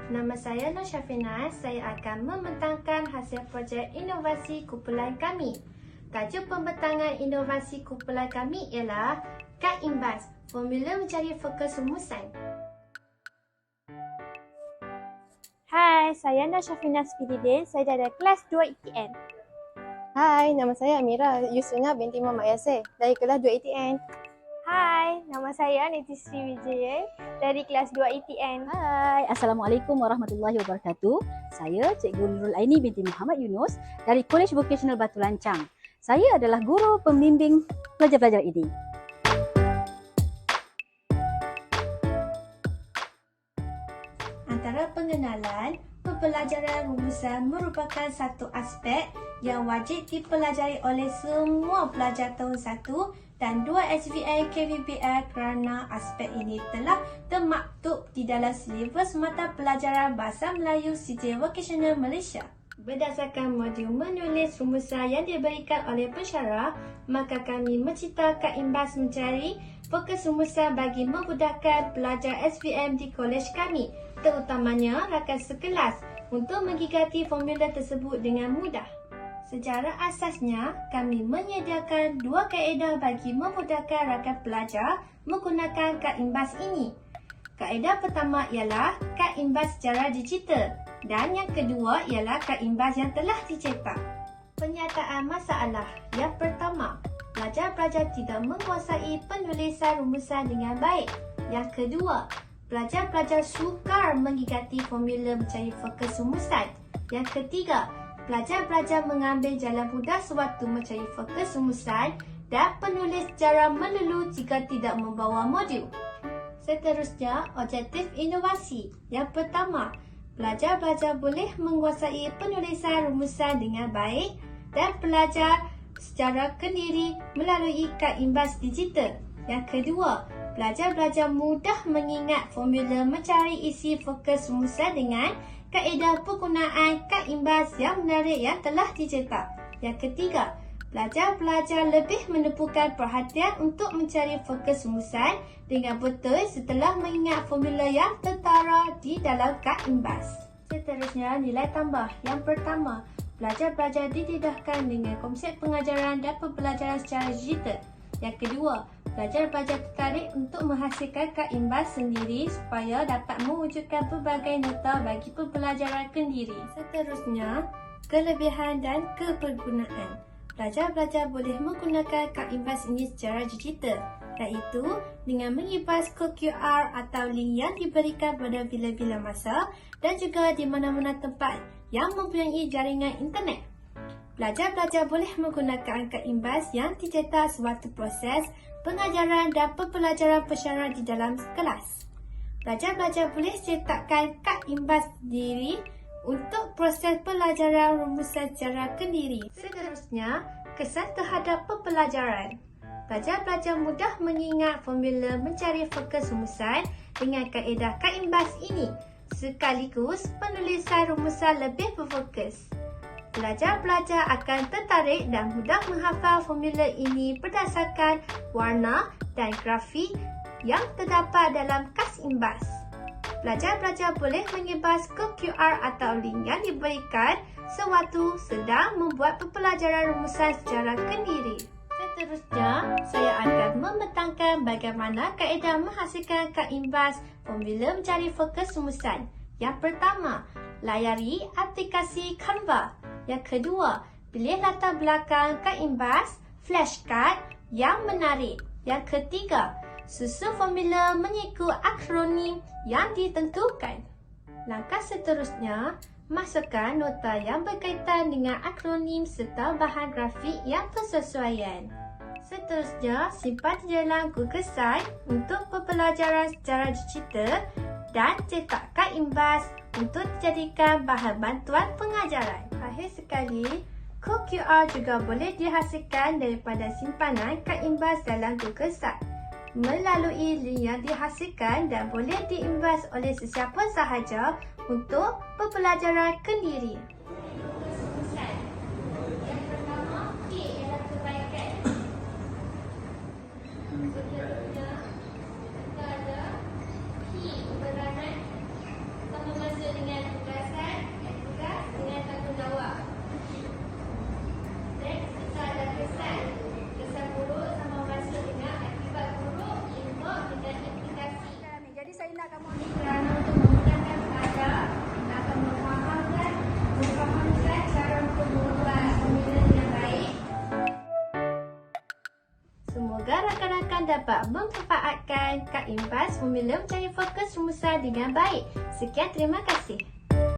Nama saya Nur Syafina. Saya akan membentangkan hasil projek inovasi kumpulan kami. Tajuk pembentangan inovasi kumpulan kami ialah Kad Imbas, formula mencari fokus rumusan. Hai, saya Nur Syafina Spididin. Saya dari kelas 2 ITN. Hai, nama saya Amira Yusrina binti Muhammad Yasir dari kelas 2 ITN. Hai, nama saya Niti Sri Wijaya dari kelas 2 ITN. Hai, Assalamualaikum warahmatullahi wabarakatuh. Saya Cikgu Nurul Aini binti Muhammad Yunus dari College Vocational Batu Lancang. Saya adalah guru pembimbing pelajar-pelajar ini. Antara pengenalan, pembelajaran rumusan merupakan satu aspek yang wajib dipelajari oleh semua pelajar tahun 1 dan 2 SVA KVBL kerana aspek ini telah termaktub di dalam silibus mata pelajaran Bahasa Melayu CJ Vocational Malaysia. Berdasarkan modul menulis rumusan yang diberikan oleh pensyarah, maka kami mencipta Kad Imbas mencari fokus rumusan bagi memudahkan pelajar SVM di kolej kami, terutamanya rakan sekelas, untuk menggigati formula tersebut dengan mudah. Secara asasnya, kami menyediakan dua kaedah bagi memudahkan rakan pelajar menggunakan Kad Imbas ini. Kaedah pertama ialah Kad Imbas secara digital dan yang kedua ialah Kad Imbas yang telah dicetak. Penyataan masalah. Yang pertama, pelajar-pelajar tidak menguasai penulisan rumusan dengan baik. Yang kedua, pelajar-pelajar sukar menggigati formula mencari fokus rumusan. Yang ketiga, pelajar-pelajar mengambil jalan mudah sewaktu mencari fokus rumusan dan penulis jarang melulu jika tidak membawa modul. Seterusnya, objektif inovasi. Yang pertama, pelajar-pelajar boleh menguasai penulisan rumusan dengan baik dan belajar secara kendiri melalui Kad Imbas digital. Yang kedua, pelajar-pelajar mudah mengingat formula mencari isi fokus rumusan dengan kaedah penggunaan Kad Imbas yang menarik yang telah dicetak. Yang ketiga, pelajar-pelajar lebih menumpukan perhatian untuk mencari fokus rumusan dengan betul setelah mengingat formula yang tertara di dalam Kad Imbas. Seterusnya, nilai tambah. Yang pertama, pelajar-pelajar didedahkan dengan konsep pengajaran dan pembelajaran secara digital. Yang kedua, pelajar-pelajar tertarik untuk menghasilkan Kad Imbas sendiri supaya dapat mewujudkan pelbagai nota bagi pembelajaran kendiri. Seterusnya, kelebihan dan kepergunaan. Pelajar-pelajar boleh menggunakan Kad Imbas ini secara digital, iaitu dengan mengibas kod QR atau link yang diberikan pada bila-bila masa dan juga di mana-mana tempat yang mempunyai jaringan internet. Pelajar-pelajar boleh menggunakan Kad Imbas yang dicetak sewaktu proses pengajaran dan pembelajaran pensyarah di dalam kelas. Pelajar-pelajar boleh cetakkan Kad Imbas sendiri untuk proses pelajaran rumusan secara kendiri. Seterusnya, kesan terhadap pembelajaran. Pelajar-pelajar mudah mengingat formula mencari fokus rumusan dengan kaedah Kad Imbas ini. Sekaligus, penulisan rumusan lebih berfokus. Pelajar-pelajar akan tertarik dan mudah menghafal formula ini berdasarkan warna dan grafik yang terdapat dalam Kad Imbas. Pelajar-pelajar boleh mengibas kod QR atau link yang diberikan sewaktu sedang membuat pembelajaran rumusan secara kendiri. Seterusnya, saya akan membentangkan bagaimana kaedah menghasilkan Kad Imbas formula mencari fokus rumusan. Yang pertama, layari aplikasi Canva. Yang kedua, pilih latar belakang Kad Imbas, flashcard yang menarik. Yang ketiga, susun formula mengikut akronim yang ditentukan. Langkah seterusnya, masukkan nota yang berkaitan dengan akronim serta bahan grafik yang bersesuaian. Seterusnya, simpan di dalam Google Site untuk pembelajaran secara digital dan cetak Kad Imbas untuk dijadikan bahan bantuan pengajaran. Akhir sekali, kod QR juga boleh dihasilkan daripada simpanan Kad Imbas dalam Google Site melalui link yang dihasilkan dan boleh diimbas oleh sesiapa sahaja untuk pembelajaran kendiri. Yang pertama, K ialah kebaikan. Seterusnya, kita ada P, kebenaran, sama masa dengan Semoga rakan-rakan dapat memanfaatkan Kak Impas Formula Mencari Fokus Rumusan dengan baik. Sekian, terima kasih.